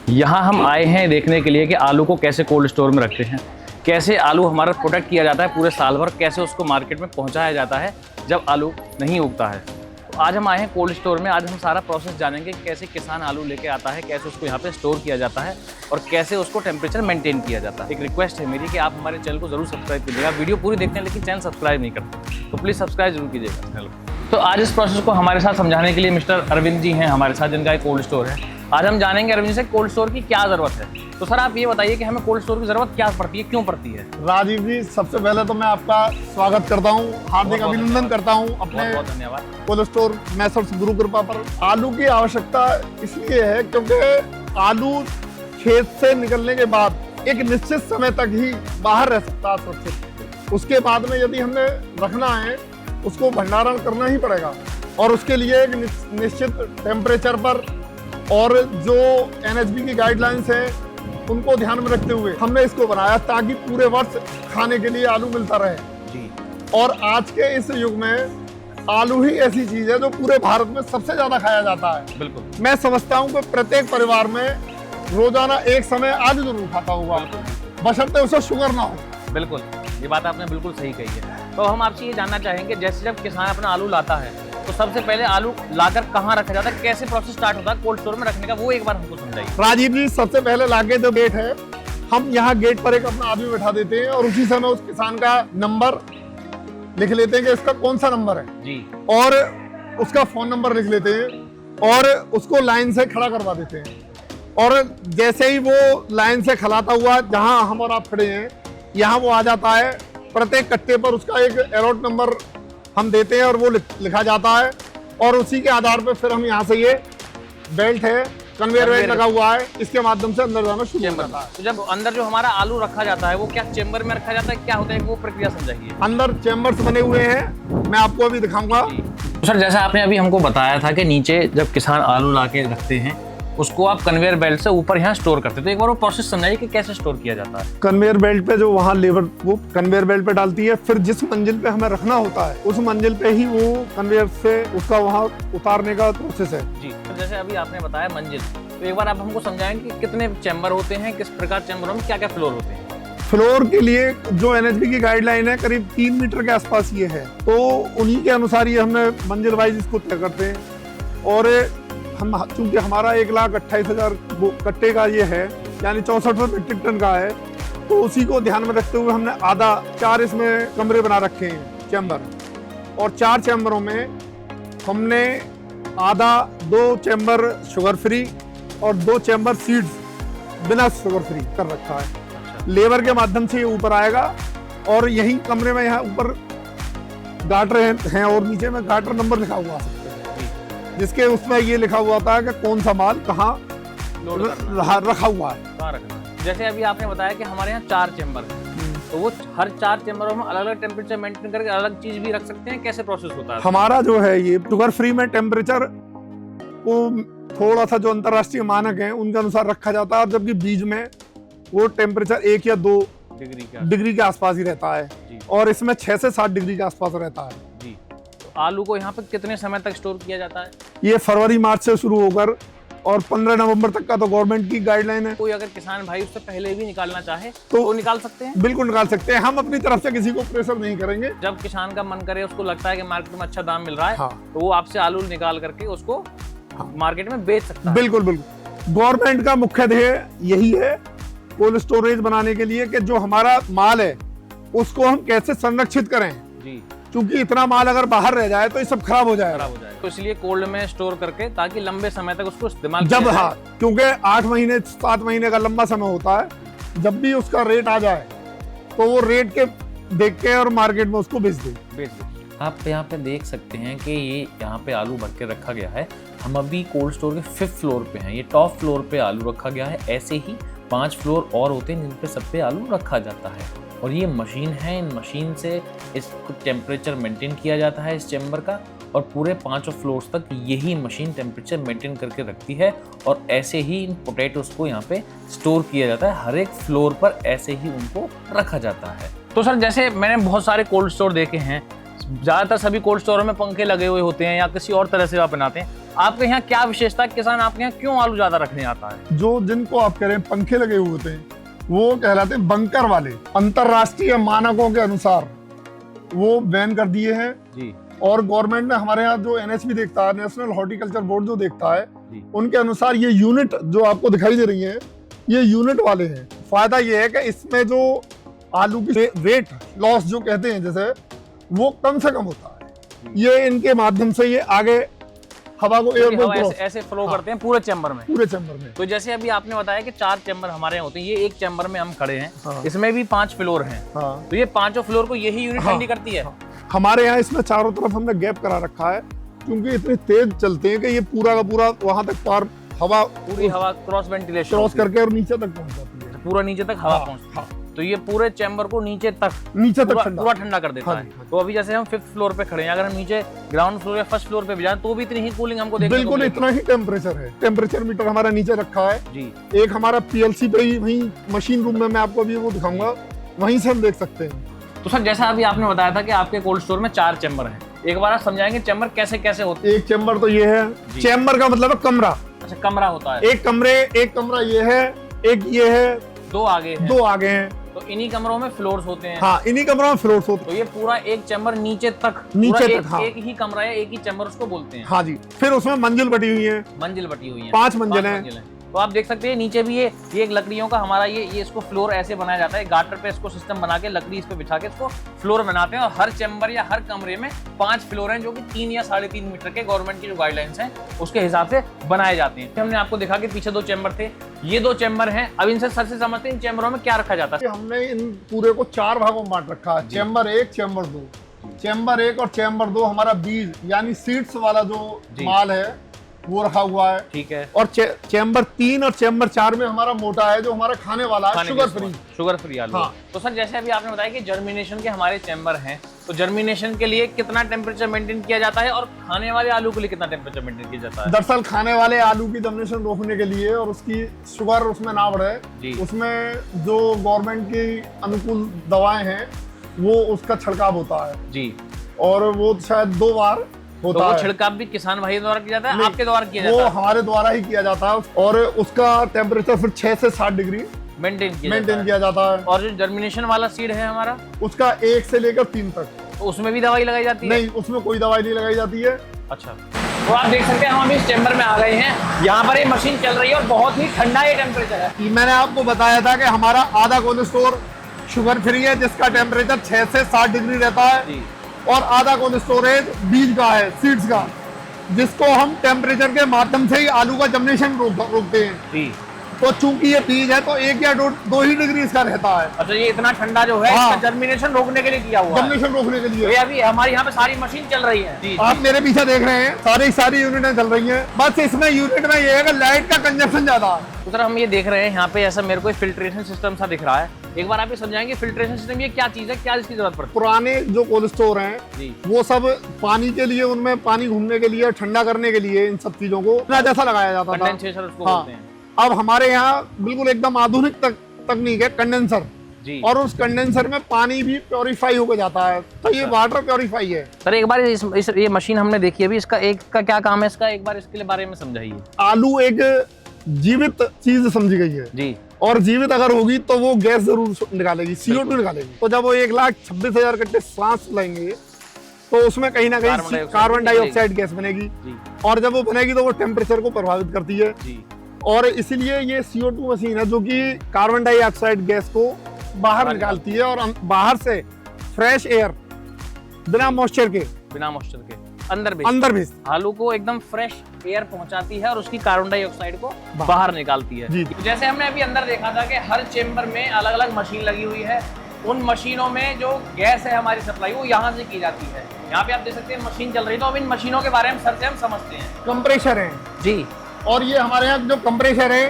यहाँ हम आए हैं देखने के लिए कि आलू को कैसे कोल्ड स्टोर में रखते हैं, कैसे आलू हमारा प्रोटेक्ट किया जाता है पूरे साल भर, कैसे उसको मार्केट में पहुँचाया जाता है जब आलू नहीं उगता है। तो आज हम आए हैं कोल्ड स्टोर में। आज हम सारा प्रोसेस जानेंगे कैसे किसान आलू लेके आता है, कैसे उसको यहाँ पे स्टोर किया जाता है और कैसे उसको टेम्परेचर मेंटेन किया जाता है। एक रिक्वेस्ट है मेरी कि आप हमारे चैनल को जरूर सब्सक्राइब कीजिएगा। वीडियो पूरी देखते हैं लेकिन चैनल सब्सक्राइब नहीं करते, तो प्लीज़ सब्सक्राइब जरूर कीजिएगा चैनल को। तो आज इस प्रोसेस को हमारे साथ समझाने के लिए मिस्टर अरविंद जी हैं हमारे साथ, जिनका एक कोल्ड स्टोर है। आज हम जानेंगे अरविंद से कोल्ड स्टोर की क्या ज़रूरत है। तो सर आप ये बताइए कि हमें कोल्ड स्टोर की ज़रूरत क्या पड़ती है, क्यों पड़ती है? राजीव जी, सबसे पहले तो मैं आपका स्वागत करता हूँ, हार्दिक अभिनंदन करता हूँ अपने बहुत धन्यवाद कोल्ड स्टोर मैसर्स गुरु कृपा पर। आलू की आवश्यकता इसलिए है क्योंकि आलू खेत से निकलने के बाद एक निश्चित समय तक ही बाहर रह सकता है सुरक्षित। उसके बाद में यदि हमने रखना है उसको भंडारण करना ही पड़ेगा और उसके लिए एक निश्चित टेम्परेचर पर और जो NHB की गाइडलाइंस है उनको ध्यान में रखते हुए हमने इसको बनाया ताकि पूरे वर्ष खाने के लिए आलू मिलता रहे जी। और आज के इस युग में आलू ही ऐसी चीज है जो पूरे भारत में सबसे ज्यादा खाया जाता है। बिल्कुल, मैं समझता हूँ कि प्रत्येक परिवार में रोजाना एक समय आलू जरूर खाता होगा, बशर्ते उसे शुगर ना हो। बिल्कुल, ये बात आपने बिल्कुल सही कही है। तो हम आपसे ये जानना चाहेंगे, जैसे जब किसान अपना आलू लाता है तो सबसे पहले आलू लाकर कहाँ रखा जाता है, कैसे प्रोसेस स्टार्ट होता है कोल्ड स्टोर में रखने का, वो एक बार हमको समझाइए। राजीव जी, सबसे पहले लाके जो गेट है, हम यहाँ गेट पर एक अपना आदमी बैठा देते हैं और उसी समय उस किसान का नंबर लिख लेते हैं कि इसका कौन सा नंबर है जी, और उसका फोन नंबर लिख लेते हैं और उसको लाइन से खड़ा करवा देते हैं। और जैसे ही वो लाइन से खलाता हुआ जहां हम और आप खड़े हैं यहाँ वो आ जाता है। प्रत्येक कट्टे पर उसका एक अलॉट नंबर हम देते हैं और वो लिखा जाता है और उसी के आधार पर फिर हम यहाँ से ये बेल्ट है, कन्वेयर बेल्ट लगा हुआ है, इसके माध्यम से अंदर जाना शुरू हो जाता है। तो जब अंदर जो हमारा आलू रखा जाता है वो क्या चेंबर में रखा जाता है, क्या होता है, वो प्रक्रिया समझाइए। अंदर चेम्बर्स बने हुए हैं, मैं आपको अभी दिखाऊंगा। तो सर जैसा आपने अभी हमको बताया था कि नीचे जब किसान आलू ला के रखते हैं उसको आप कन्वेयर बेल्ट से ऊपर यहाँ स्टोर करते हैं, तो एक बार वो प्रोसेस समझाइए कि कैसे स्टोर किया जाता है। कन्वेयर बेल्ट पे जो वहाँ लेबर वो कन्वेयर बेल्ट पे डालती है, फिर जिस मंजिल पे हमें रखना होता है उस मंजिल पे ही वो कन्वेयर से उसका वहाँ उतारने का प्रोसेस है जी। तो जैसे अभी आपने बताया मंजिल, तो एक बार आप हमको समझाएंगे कि कितने चैम्बर होते हैं, किस प्रकार चैम्बरों में क्या क्या फ्लोर होते हैं? फ्लोर के लिए जो NHB की गाइडलाइन है करीब 3 मीटर के आसपास ये है, तो उन्हीं के अनुसार ये हमने मंजिल वाइज इसको तय करते हैं। और हम चूंकि हमारा 1,28,000 कट्टे का ये है, यानी 64 मीट्रिक टन का है, तो उसी को ध्यान में रखते हुए हमने आधा 4 इसमें कमरे बना रखे हैं चैम्बर, और 4 चैम्बरों में हमने आधा 2 चैम्बर शुगर फ्री और 2 चैम्बर सीड्स बिना शुगर फ्री कर रखा है। लेबर के माध्यम से ये ऊपर आएगा और यही कमरे में यहाँ ऊपर गाटर हैं और नीचे में गाटर नंबर लिखा हुआ है जिसके उसमें ये लिखा हुआ था कि कौन सा माल कहाँ रखा हुआ है, कहाँ रखना है। जैसे अभी आपने बताया कि हमारे यहाँ 4 चैम्बर हैं, तो वो हर 4 चैम्बरों में अलग अलग टेम्परेचर मेंटेन करके अलग चीज भी रख सकते हैं, कैसे प्रोसेस होता है? हमारा जो है ये शुगर फ्री में टेम्परेचर को थोड़ा सा जो अंतर्राष्ट्रीय मानक है उनके अनुसार रखा जाता है, और जबकि बीज में वो टेम्परेचर 1 या 2 डिग्री के आसपास ही रहता है और इसमें 6 से 7 डिग्री के आसपास रहता है जी। तो आलू को यहाँ पे कितने समय तक स्टोर किया जाता है? ये फरवरी मार्च से शुरू होकर और 15 नवंबर तक का तो गवर्नमेंट की गाइडलाइन है। कोई अगर किसान भाई उससे पहले भी निकालना चाहे तो वो निकाल सकते हैं? बिल्कुल निकाल सकते हैं, हम अपनी तरफ से किसी को प्रेशर नहीं करेंगे। जब किसान का मन करे, उसको लगता है कि मार्केट में अच्छा दाम मिल रहा है, हाँ, तो वो आपसे आलू निकाल करके उसको मार्केट में बेच सकता है। बिल्कुल बिल्कुल, गवर्नमेंट का मुख्य ध्येय यही है कोल्ड स्टोरेज बनाने के लिए कि जो हमारा माल है उसको हम कैसे संरक्षित करें जी, क्योंकि इतना माल अगर बाहर रह जाए तो ये सब खराब हो जाएगा। तो इसलिए कोल्ड में स्टोर करके ताकि लंबे समय तक उसको इस्तेमाल जब हाँ, क्योंकि 8 महीने 7 महीने का लंबा समय होता है, जब भी उसका रेट आ जाए तो वो रेट के देख के और मार्केट में उसको बेच दे। आप यहाँ पे देख सकते हैं कि ये यहाँ पे आलू भर के रखा गया है। हम अभी कोल्ड स्टोर के 5th फ्लोर पे हैं। ये टॉप फ्लोर पे आलू रखा गया है। ऐसे ही 5 फ्लोर और होते हैं जिन पे सब पे आलू रखा जाता है, और ये मशीन है। इन मशीन से इसको टेम्परेचर मेंटेन किया जाता है इस चैम्बर का, और पूरे 5 फ्लोर्स तक यही मशीन टेम्परेचर मेंटेन करके रखती है, और ऐसे ही इन पोटैटोस को यहाँ पे स्टोर किया जाता है। हर एक फ्लोर पर ऐसे ही उनको रखा जाता है। तो सर जैसे मैंने बहुत सारे कोल्ड स्टोर देखे हैं, ज़्यादातर सभी कोल्ड स्टोरों में पंखे लगे हुए होते हैं या किसी और तरह से आप बनाते हैं, आपके यहाँ क्या विशेषता है, किसान आपके यहाँ क्यों आलू ज्यादा रखने आता है? जो जिनको आप कह रहे हैं पंखे लगे हुए होते हैं, वो कहलाते हैं बंकर वाले। अंतरराष्ट्रीय मानकों के अनुसार वो बैन कर दिए हैं जी। और गवर्नमेंट ने हमारे यहाँ जो NHB देखता है, नेशनल हॉर्टिकल्चर बोर्ड जो देखता है, जी। उनके अनुसार ये यूनिट जो आपको दिखाई दे रही है, ये यूनिट वाले हैं। फायदा ये है कि इसमें जो आलू की वेट लॉस जो कहते हैं जैसे, वो कम से कम होता है। ये इनके माध्यम से ये आगे हवा को एयर हवा ऐसे फ्लो करते हैं पूरे चैम्बर में। पूरे चैम्बर में। तो जैसे अभी आपने बताया कि 4 चैम्बर हमारे यहाँ होते हैं, ये एक चैम्बर में हम खड़े हैं। हाँ। इसमें भी 5 फ्लोर हैं। हाँ। तो ये 5 फ्लोर को यही यूनिट ठंडी करती है। हाँ। हमारे यहाँ इसमें चारों तरफ हमने गैप करा रखा है, क्योंकि इतने तेज चलते हैं कि ये पूरा का पूरा वहां तक पार हवा, पूरी हवा क्रॉस वेंटिलेशन क्रॉस करके और नीचे तक पहुंच जाती है। पूरा नीचे तक हवा पहुंचती है। तो ये पूरे चैम्बर को नीचे तक पूरा ठंडा कर देता है। तो अभी जैसे हम 5th फ्लोर पे खड़े हैं, अगर हम नीचे ग्राउंड फ्लोर या 1st फ्लोर पे भी जाएं तो भी इतनी ही कूलिंग हमको देखने को बिल्कुल इतना ही टेम्परेचर है। टेम्परेचर मीटर हमारा नीचे रखा है जी। एक हमारा PLC पे ही वहीं मशीन रूम में मैं आपको अभी वो दिखाऊंगा, वहीं से हम देख सकते हैं। तो सर जैसा अभी आपने बताया था कि आपके कोल्ड स्टोर में 4 चैम्बर हैं, एक बार आप समझाएंगे चैम्बर कैसे कैसे होते हैं? एक चैम्बर तो ये है, चैम्बर का मतलब है कमरा। अच्छा, कमरा होता है। एक कमरा ये है, एक ये है, 2 आगे हैं। 2 आगे हैं। तो इन्हीं कमरों में फ्लोर्स होते हैं। हाँ, इन्हीं कमरों में फ्लोर्स होते हैं। तो ये पूरा एक चैम्बर नीचे तक हाँ। एक ही कमरा है, एक ही चैम्बर उसको बोलते हैं। हाँ जी। फिर उसमें मंजिल बटी हुई है, मंजिल बटी हुई है, 5 मंजिल है। तो आप देख सकते हैं नीचे भी ये एक लकड़ियों का हमारा ये इसको फ्लोर ऐसे बनाया जाता है, गाटर पे इसको सिस्टम बना के लकड़ी इस पे बिछा के इसको फ्लोर बनाते हैं। और हर चैम्बर या हर कमरे में 5 फ्लोर हैं, जो कि 3 या 3.5 मीटर के गवर्नमेंट की जो गाइडलाइंस हैं उसके हिसाब से बनाए जाते हैं। हमने आपको देखा कि पीछे 2 चैम्बर थे, ये 2 चैम्बर हैं। अब इनसे सर से समझते हैं इन चैम्बरों में क्या रखा जाता है। हमने इन पूरे को 4 भागों में बांट रखा है, चैम्बर 1, चैम्बर 2। चैम्बर 1 और चैम्बर 2 हमारा बीज यानी सीड्स वाला जो माल है वो रखा हुआ है। ठीक है। और चैम्बर 3 और चैम्बर 4 में हमारा मोटा है, जो हमारा खाने वाला है, शुगर फ्री आलू। हाँ। तो सर जैसे अभी आपने बताया कि जर्मिनेशन के हमारे चैम्बर हैं, तो जर्मिनेशन के लिए कितना टेम्परेचर मेंटेन किया जाता है और खाने वाले आलू के लिए कितना टेम्परेचर मेंटेन किया जाता है? दरअसल खाने वाले आलू की जर्मिनेशन रोकने के लिए और उसकी शुगर उसमें ना बढ़े, उसमें जो गवर्नमेंट की अनुकूल दवाएं हैं वो उसका छिड़काव होता है जी। और वो शायद 2 बार होता तो वो है। छिड़काव भी किसान भाई द्वारा किया जाता है, आपके द्वारा किया जाता है? वो हमारे द्वारा ही किया जाता है। और उसका टेम्परेचर फिर 6 से 7 डिग्री मेंटेन किया जाता है। और जो जर्मिनेशन वाला सीड है हमारा, उसका 1 से लेकर 3 तक। तो उसमें भी दवाई लगाई जाती है? नहीं, उसमें कोई दवाई नहीं लगाई जाती है। अच्छा। तो आप देख सकते हैं हम अभी इस चैम्बर में आ गए हैं, यहाँ पर ये मशीन चल रही है और बहुत ही ठंडा ये टेम्परेचर है। मैंने आपको बताया था कि हमारा आधा कोल्ड स्टोर शुगर फ्री है, जिसका टेम्परेचर 6 से 7 डिग्री रहता है। और आधा कोल्ड स्टोरेज बीज का है, सीड्स का, जिसको हम टेम्परेचर के माध्यम से ही आलू का जर्मिनेशन रोकते हैं। तो चूंकि ये बीज है तो 1 या 2 ही डिग्री इसका रहता है। अच्छा, ये इतना ठंडा जो है इसका जर्मिनेशन रोकने के लिए किया हुआ है। जर्मिनेशन रोकने के लिए। अभी हमारे यहाँ पे सारी मशीन चल रही है। आप मेरे पीछे देख रहे हैं, सारी यूनिटें चल रही हैं। बस इसमें यूनिट में ये है कि लाइट का कंजप्शन ज्यादा है। तो सर हम ये देख रहे हैं यहाँ पे ऐसा मेरे को फिल्ट्रेशन सिस्टम सा दिख रहा है, एक बार आप ये समझाएंगे फिल्ट्रेशन सिस्टम ये क्या चीज है, क्या इसकी जरूरत पड़ती है? पुराने जो कोल्ड स्टोर हैं वो सब पानी के लिए, उनमें पानी घूमने के लिए, ठंडा करने के लिए इन सब चीजों को जैसा लगाया जाता था। कंडेंसेशन उसको बोलते हैं। अब हमारे यहाँ बिल्कुल एकदम आधुनिक तकनीक है, कंडेंसर जी। और उस कंडेंसर में पानी भी प्योरीफाई होकर जाता है, तो ये वाटर प्योरीफाई है। सर एक बार ये मशीन हमने देखी अभी, इसका एक का क्या काम है, इसका एक बार इसके बारे में समझाइए। आलू एक जीवित चीज समझी गई है जी, और जीवित अगर होगी तो वो गैस जरूर निकालेगी, CO2 निकालेगी। तो जब वो 1,26,000 कट्टे सांस लेंगे तो उसमें कहीं ना कहीं कार्बन डाइऑक्साइड गैस बनेगी, और जब वो बनेगी तो वो टेम्परेचर को प्रभावित करती है जी। और इसीलिए ये CO2 मशीन है जो कि कार्बन डाइऑक्साइड गैस को बाहर निकालती है, और बाहर से फ्रेश एयर बिना मॉइस्चर के अंदर भी आलू को एकदम फ्रेश एयर पहुंचाती है और उसकी कार्बन डाइऑक्साइड को बाहर निकालती है जी। जैसे हमने अभी अंदर देखा था कि हर चेम्बर में अलग अलग मशीन लगी हुई है, उन मशीनों में जो गैस है हमारी सप्लाई वो यहाँ से की जाती है। यहाँ पे आप देख सकते हैं मशीन चल रही है, तो अब इन मशीनों के बारे में सर से हम समझते हैं। कंप्रेशर है जी, और ये हमारे यहाँ जो कंप्रेशर है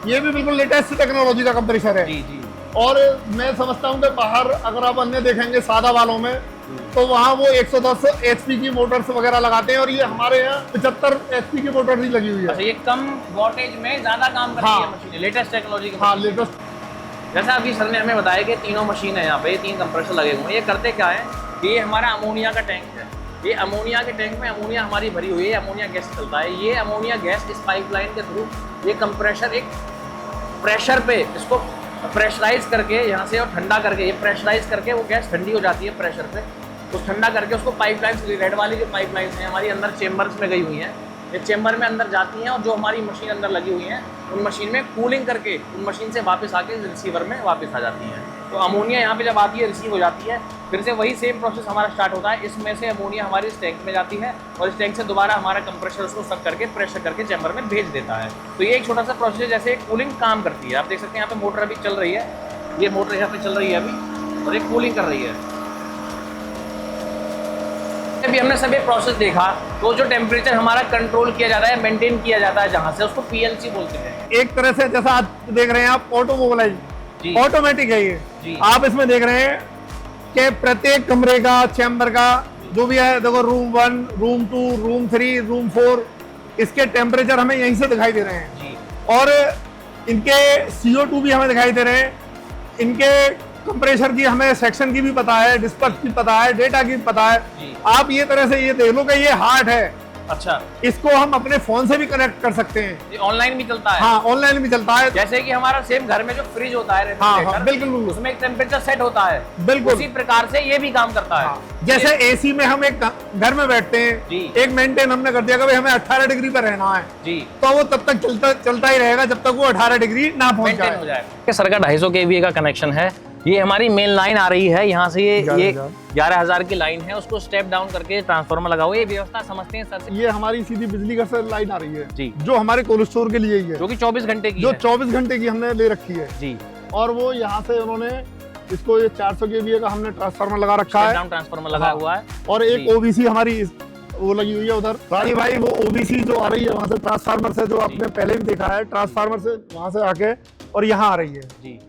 ये भी बिल्कुल लेटेस्ट टेक्नोलॉजी का कंप्रेशर है जी। और मैं समझता हूँ कि बाहर अगर आप अन्य देखेंगे सादा वालों में तो वहाँ वो 110 HP की मोटर्स वगैरह लगाते हैं, और ये हमारे यहाँ 75 HP की मोटर ही लगी हुई है। अच्छा, ये कम वोल्टेज में ज्यादा काम करती है मशीन, लेटेस्ट टेक्नोलॉजी की। हाँ, लेटेस्ट। जैसा अभी सर ने हमें बताया कि तीनों मशीन है यहाँ पे, 3 कंप्रेसर लगे हुए हैं। ये करते क्या है कि ये हमारा अमोनिया का टैंक है, ये अमोनिया के टैंक में अमोनिया हमारी भरी हुई है, अमोनिया गैस चलता है। ये अमोनिया गैस इस पाइपलाइन के थ्रू ये कंप्रेशर एक प्रेशर पे इसको प्रेशराइज करके यहाँ से और ठंडा करके, ये प्रेशराइज करके वो गैस ठंडी हो जाती है प्रेशर पे, तो ठंडा करके उसको पाइपलाइन से, रेड वाली जो पाइपलाइन है हमारी अंदर चेम्बर्स में गई हुई हैं, ये चेम्बर में अंदर जाती हैं और जो हमारी मशीन अंदर लगी हुई हैं उन मशीन में कूलिंग करके उन मशीन से वापस आके रिसीवर में वापस आ जाती हैं। तो अमोनिया यहाँ पे जब आती है रिसीव हो जाती है, फिर से वही सेम प्रोसेस हमारा स्टार्ट होता है। इसमें से अमोनिया हमारी इस टैंक में जाती है और इस टैंक से दोबारा हमारा कंप्रेशर उसको सक करके प्रेशर करके चैम्बर में भेज देता है। तो ये एक छोटा सा प्रोसेस है जैसे कूलिंग काम करती है। आप देख सकते हैं यहाँ पे मोटर अभी चल रही है, ये मोटर यहाँ पे चल रही है अभी और ये कूलिंग कर रही है। अभी हमने सभी प्रोसेस देखा, तो जो टेम्परेचर हमारा कंट्रोल किया जाता है, मेंटेन किया जाता है जहाँ से, उसको पीएलसी बोलते हैं। एक तरह से जैसा आप देख रहे हैं, आप ऑटोमोबाइल ऑटोमेटिक है ये। आप इसमें देख रहे हैं कि प्रत्येक कमरे का, चैम्बर का जो भी है, देखो रूम 1, रूम 2, रूम 3, रूम 4, इसके टेम्परेचर हमें यहीं से दिखाई दे रहे हैं जी। और इनके CO2 भी हमें दिखाई दे रहे हैं। इनके कंप्रेशर की हमें सेक्शन की भी पता है, डिस्पर्स की पता है, डेटा की पता है। आप ये तरह से ये देख लो कि ये हार्ट है। अच्छा, इसको हम अपने फोन से भी कनेक्ट कर सकते हैं। ये ऑनलाइन भी चलता है? हाँ, ऑनलाइन भी चलता है। जैसे कि हमारा सेम घर में जो फ्रिज होता है, हाँ, बिल्कुल, उसमें एक टेम्परेचर सेट होता है, बिल्कुल उसी प्रकार से ये भी काम करता है। जैसे एसी में हम एक घर में बैठते हैं, एक मेंटेन हमने कर दिया कि भाई हमें 18 डिग्री पर रहना है जी, तो वो तब तक चलता ही रहेगा जब तक वो 18 डिग्री ना पहुंच जाए। सर का 250 kVA का कनेक्शन है। ये हमारी मेन लाइन आ रही है यहाँ से, ये 11,000 की लाइन है, उसको स्टेप डाउन करके ट्रांसफार्मर लगाओ। ये व्यवस्था समझते हैं सर? ये हमारी सीधी बिजली का सर लाइन आ रही है जी, जो हमारे कोल्ड स्टोर के लिए ही है, जो कि 24 घंटे की, जो 24 घंटे की हमने ले रखी है जी। और वो यहाँ से उन्होंने इसको ये 400 kVA का हमने ट्रांसफार्मर लगा रखा है, ट्रांसफार्मर लगा हुआ है। और एक OBC हमारी वो लगी हुई है उधर। रानी भाई वो OBC जो आ रही है वहाँ से ट्रांसफार्मर से, जो आपने पहले भी देखा है, ट्रांसफार्मर से वहाँ से आके और यहाँ आ रही है जी।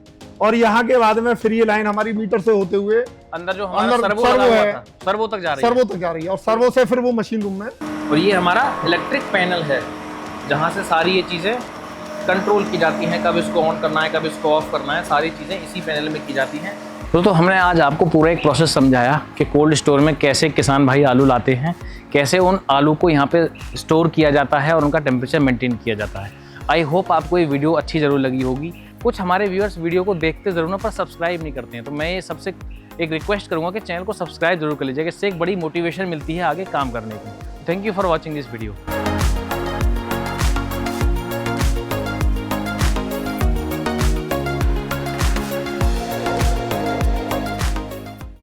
और यहाँ के बाद में फिर ये लाइन हमारी मीटर से होते हुए अंदर जो हमारा सर्वो है, सर्वो तक जा रही है, सर्वो तक जा रही है और सर्वो से फिर वो मशीन रूम में। और ये हमारा इलेक्ट्रिक पैनल है जहाँ से सारी ये चीज़ें कंट्रोल की जाती हैं, कब इसको ऑन करना है, कब इसको ऑफ करना है, सारी चीज़ें इसी पैनल में की जाती हैं। तो हमने आज आपको पूरा एक प्रोसेस समझाया कि कोल्ड स्टोर में कैसे किसान भाई आलू लाते हैं, कैसे उन आलू को यहाँ पे स्टोर किया जाता है और उनका टेम्परेचर मेंटेन किया जाता है। आई होप आपको ये वीडियो अच्छी ज़रूर लगी होगी। कुछ हमारे व्यूअर्स वीडियो को देखते ज़रूर हैं पर सब्सक्राइब नहीं करते हैं, तो मैं ये सबसे एक रिक्वेस्ट करूँगा कि चैनल को सब्सक्राइब जरूर कर लीजिएगा। इससे एक बड़ी मोटिवेशन मिलती है आगे काम करने की। Thank you for watching this video.